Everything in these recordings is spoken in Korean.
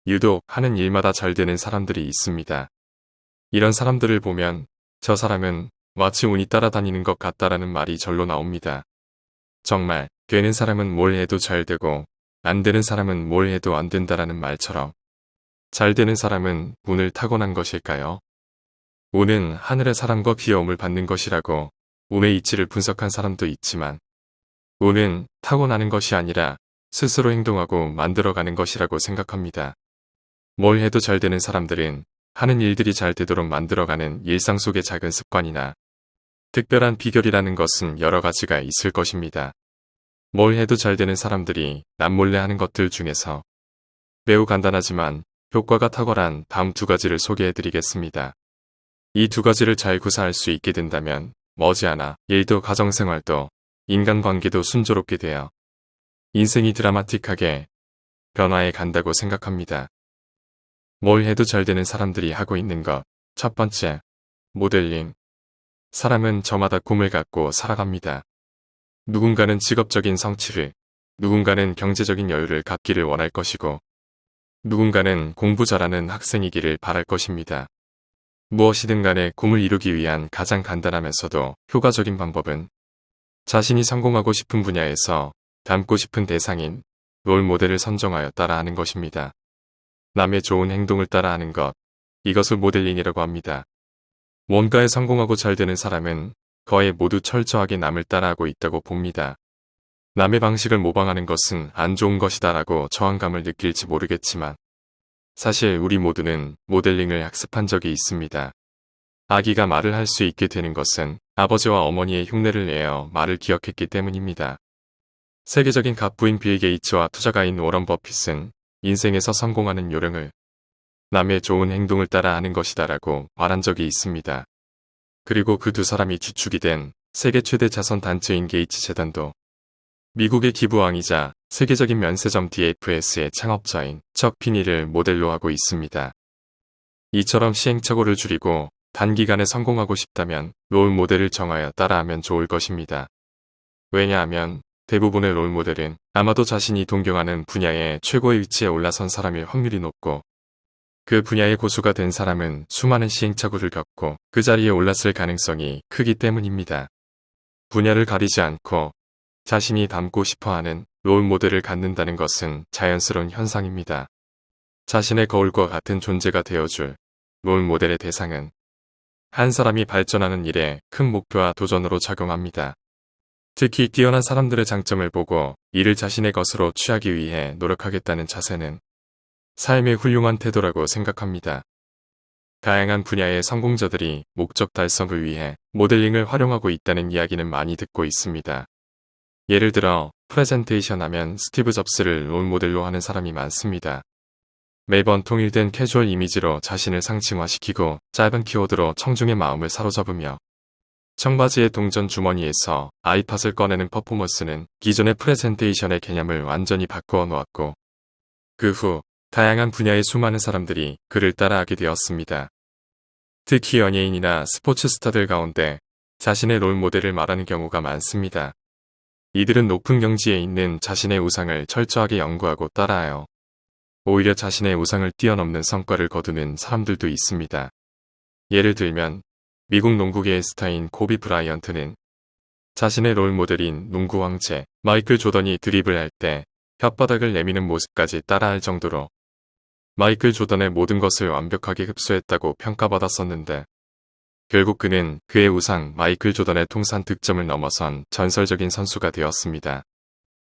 유독 하는 일마다 잘 되는 사람들이 있습니다. 이런 사람들을 보면 저 사람은 마치 운이 따라다니는 것 같다라는 말이 절로 나옵니다. 정말 되는 사람은 뭘 해도 잘 되고 안 되는 사람은 뭘 해도 안 된다라는 말처럼 잘 되는 사람은 운을 타고난 것일까요? 운은 하늘의 사람과 귀여움을 받는 것이라고 운의 이치를 분석한 사람도 있지만 운은 타고나는 것이 아니라 스스로 행동하고 만들어가는 것이라고 생각합니다. 뭘 해도 잘 되는 사람들은 하는 일들이 잘 되도록 만들어가는 일상 속의 작은 습관이나 특별한 비결이라는 것은 여러 가지가 있을 것입니다. 뭘 해도 잘 되는 사람들이 남몰래 하는 것들 중에서 매우 간단하지만 효과가 탁월한 다음 두 가지를 소개해드리겠습니다. 이 두 가지를 잘 구사할 수 있게 된다면 머지않아 일도 가정생활도 인간관계도 순조롭게 되어 인생이 드라마틱하게 변화해 간다고 생각합니다. 뭘 해도 잘 되는 사람들이 하고 있는 것. 첫 번째, 모델링. 사람은 저마다 꿈을 갖고 살아갑니다. 누군가는 직업적인 성취를, 누군가는 경제적인 여유를 갖기를 원할 것이고, 누군가는 공부 잘하는 학생이기를 바랄 것입니다. 무엇이든 간에 꿈을 이루기 위한 가장 간단하면서도 효과적인 방법은 자신이 성공하고 싶은 분야에서 닮고 싶은 대상인 롤 모델을 선정하여 따라하는 것입니다. 남의 좋은 행동을 따라하는 것, 이것을 모델링이라고 합니다. 뭔가에 성공하고 잘 되는 사람은 거의 모두 철저하게 남을 따라하고 있다고 봅니다. 남의 방식을 모방하는 것은 안 좋은 것이다라고 저항감을 느낄지 모르겠지만 사실 우리 모두는 모델링을 학습한 적이 있습니다. 아기가 말을 할 수 있게 되는 것은 아버지와 어머니의 흉내를 내어 말을 기억했기 때문입니다. 세계적인 갑부인 빌 게이츠와 투자가인 워런 버핏은 인생에서 성공하는 요령을 남의 좋은 행동을 따라하는 것이다라고 말한 적이 있습니다. 그리고 그 두 사람이 주축이 된 세계 최대 자선 단체인 게이츠 재단도 미국의 기부왕이자 세계적인 면세점 DFS의 창업자인 척 피니를 모델로 하고 있습니다. 이처럼 시행착오를 줄이고 단기간에 성공하고 싶다면 롤 모델을 정하여 따라하면 좋을 것입니다. 왜냐하면 대부분의 롤 모델은 아마도 자신이 동경하는 분야의 최고의 위치에 올라선 사람일 확률이 높고 그 분야의 고수가 된 사람은 수많은 시행착오를 겪고 그 자리에 올랐을 가능성이 크기 때문입니다. 분야를 가리지 않고 자신이 닮고 싶어하는 롤 모델을 갖는다는 것은 자연스러운 현상입니다. 자신의 거울과 같은 존재가 되어줄 롤 모델의 대상은 한 사람이 발전하는 일에 큰 목표와 도전으로 작용합니다. 특히 뛰어난 사람들의 장점을 보고 이를 자신의 것으로 취하기 위해 노력하겠다는 자세는 삶의 훌륭한 태도라고 생각합니다. 다양한 분야의 성공자들이 목적 달성을 위해 모델링을 활용하고 있다는 이야기는 많이 듣고 있습니다. 예를 들어 프레젠테이션 하면 스티브 잡스를 롤 모델로 하는 사람이 많습니다. 매번 통일된 캐주얼 이미지로 자신을 상징화시키고 짧은 키워드로 청중의 마음을 사로잡으며 청바지의 동전 주머니에서 아이팟을 꺼내는 퍼포먼스는 기존의 프레젠테이션의 개념을 완전히 바꾸어 놓았고 그 후 다양한 분야의 수많은 사람들이 그를 따라하게 되었습니다. 특히 연예인이나 스포츠 스타들 가운데 자신의 롤 모델을 말하는 경우가 많습니다. 이들은 높은 경지에 있는 자신의 우상을 철저하게 연구하고 따라하여 오히려 자신의 우상을 뛰어넘는 성과를 거두는 사람들도 있습니다. 예를 들면 미국 농구계의 스타인 코비 브라이언트는 자신의 롤 모델인 농구 왕제 마이클 조던이 드리블할 때 혓바닥을 내미는 모습까지 따라할 정도로 마이클 조던의 모든 것을 완벽하게 흡수했다고 평가받았었는데 결국 그는 그의 우상 마이클 조던의 통산 득점을 넘어선 전설적인 선수가 되었습니다.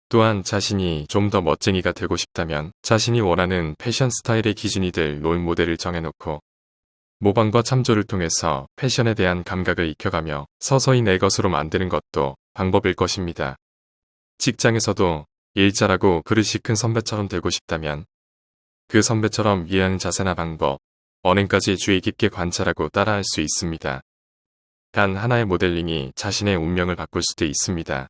또한 자신이 좀 더 멋쟁이가 되고 싶다면 자신이 원하는 패션 스타일의 기준이 될 롤 모델을 정해놓고 모방과 참조를 통해서 패션에 대한 감각을 익혀가며 서서히 내 것으로 만드는 것도 방법일 것입니다. 직장에서도 일 잘하고 그릇이 큰 선배처럼 되고 싶다면 그 선배처럼 이해하는 자세나 방법, 언행까지 주의 깊게 관찰하고 따라할 수 있습니다. 단 하나의 모델링이 자신의 운명을 바꿀 수도 있습니다.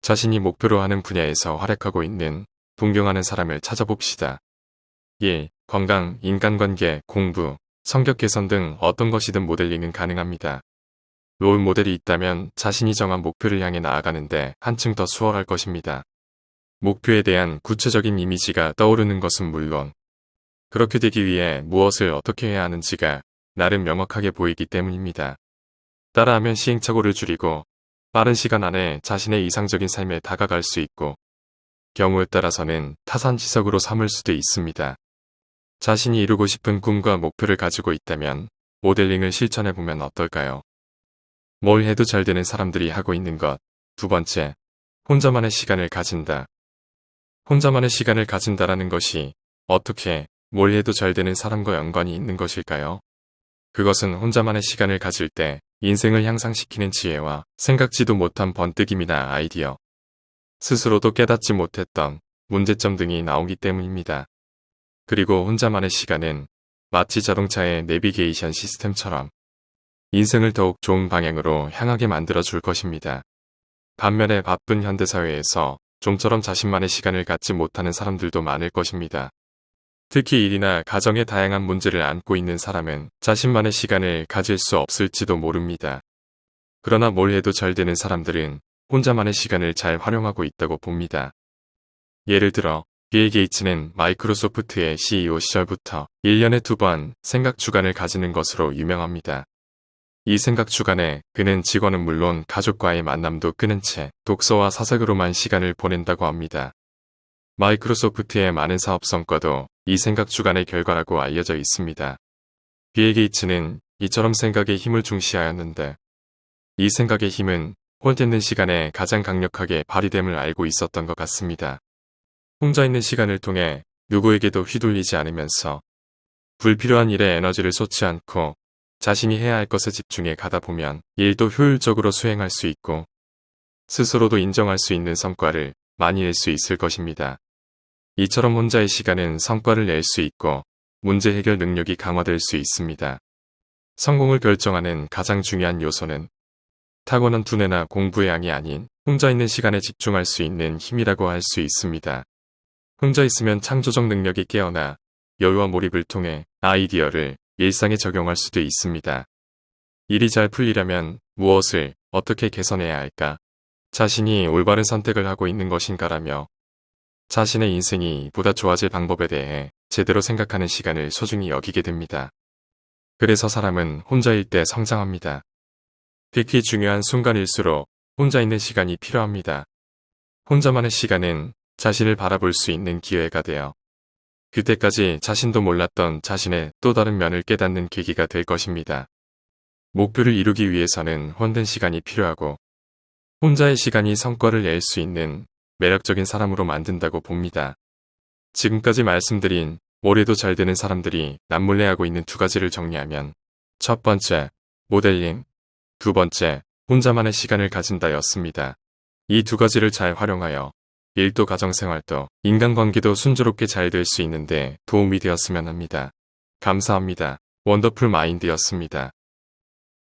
자신이 목표로 하는 분야에서 활약하고 있는 동경하는 사람을 찾아봅시다. 1. 건강, 인간관계, 공부, 성격 개선 등 어떤 것이든 모델링은 가능합니다. 롤 모델이 있다면 자신이 정한 목표를 향해 나아가는데 한층 더 수월할 것입니다. 목표에 대한 구체적인 이미지가 떠오르는 것은 물론 그렇게 되기 위해 무엇을 어떻게 해야 하는지가 나름 명확하게 보이기 때문입니다. 따라하면 시행착오를 줄이고 빠른 시간 안에 자신의 이상적인 삶에 다가갈 수 있고 경우에 따라서는 타산지석으로 삼을 수도 있습니다. 자신이 이루고 싶은 꿈과 목표를 가지고 있다면 모델링을 실천해보면 어떨까요? 뭘 해도 잘 되는 사람들이 하고 있는 것. 두 번째, 혼자만의 시간을 가진다. 혼자만의 시간을 가진다라는 것이 어떻게 뭘 해도 잘 되는 사람과 연관이 있는 것일까요? 그것은 혼자만의 시간을 가질 때 인생을 향상시키는 지혜와 생각지도 못한 번뜩임이나 아이디어, 스스로도 깨닫지 못했던 문제점 등이 나오기 때문입니다. 그리고 혼자만의 시간은 마치 자동차의 내비게이션 시스템처럼 인생을 더욱 좋은 방향으로 향하게 만들어 줄 것입니다. 반면에 바쁜 현대사회에서 좀처럼 자신만의 시간을 갖지 못하는 사람들도 많을 것입니다. 특히 일이나 가정의 다양한 문제를 안고 있는 사람은 자신만의 시간을 가질 수 없을지도 모릅니다. 그러나 뭘 해도 잘 되는 사람들은 혼자만의 시간을 잘 활용하고 있다고 봅니다. 예를 들어 빌 게이츠는 마이크로소프트의 CEO 시절부터 1년에 2번 생각 주간을 가지는 것으로 유명합니다. 이 생각 주간에 그는 직원은 물론 가족과의 만남도 끊은 채 독서와 사색으로만 시간을 보낸다고 합니다. 마이크로소프트의 많은 사업 성과도 이 생각 주간의 결과라고 알려져 있습니다. 빌 게이츠는 이처럼 생각의 힘을 중시하였는데 이 생각의 힘은 홀되는 시간에 가장 강력하게 발휘됨을 알고 있었던 것 같습니다. 혼자 있는 시간을 통해 누구에게도 휘둘리지 않으면서 불필요한 일에 에너지를 쏟지 않고 자신이 해야 할 것에 집중해 가다 보면 일도 효율적으로 수행할 수 있고 스스로도 인정할 수 있는 성과를 많이 낼 수 있을 것입니다. 이처럼 혼자의 시간은 성과를 낼 수 있고 문제 해결 능력이 강화될 수 있습니다. 성공을 결정하는 가장 중요한 요소는 타고난 두뇌나 공부의 양이 아닌 혼자 있는 시간에 집중할 수 있는 힘이라고 할 수 있습니다. 혼자 있으면 창조적 능력이 깨어나 여유와 몰입을 통해 아이디어를 일상에 적용할 수도 있습니다. 일이 잘 풀리려면 무엇을 어떻게 개선해야 할까? 자신이 올바른 선택을 하고 있는 것인가라며 자신의 인생이 보다 좋아질 방법에 대해 제대로 생각하는 시간을 소중히 여기게 됩니다. 그래서 사람은 혼자일 때 성장합니다. 특히 중요한 순간일수록 혼자 있는 시간이 필요합니다. 혼자만의 시간은 자신을 바라볼 수 있는 기회가 되어 그때까지 자신도 몰랐던 자신의 또 다른 면을 깨닫는 계기가 될 것입니다. 목표를 이루기 위해서는 혼된 시간이 필요하고 혼자의 시간이 성과를 낼 수 있는 매력적인 사람으로 만든다고 봅니다. 지금까지 말씀드린 뭘 해도 잘 되는 사람들이 남몰래 하고 있는 두 가지를 정리하면 첫 번째, 모델링, 두 번째, 혼자만의 시간을 가진다였습니다. 이 두 가지를 잘 활용하여 일도 가정생활도 인간관계도 순조롭게 잘 될 수 있는데 도움이 되었으면 합니다. 감사합니다. 원더풀 마인드였습니다.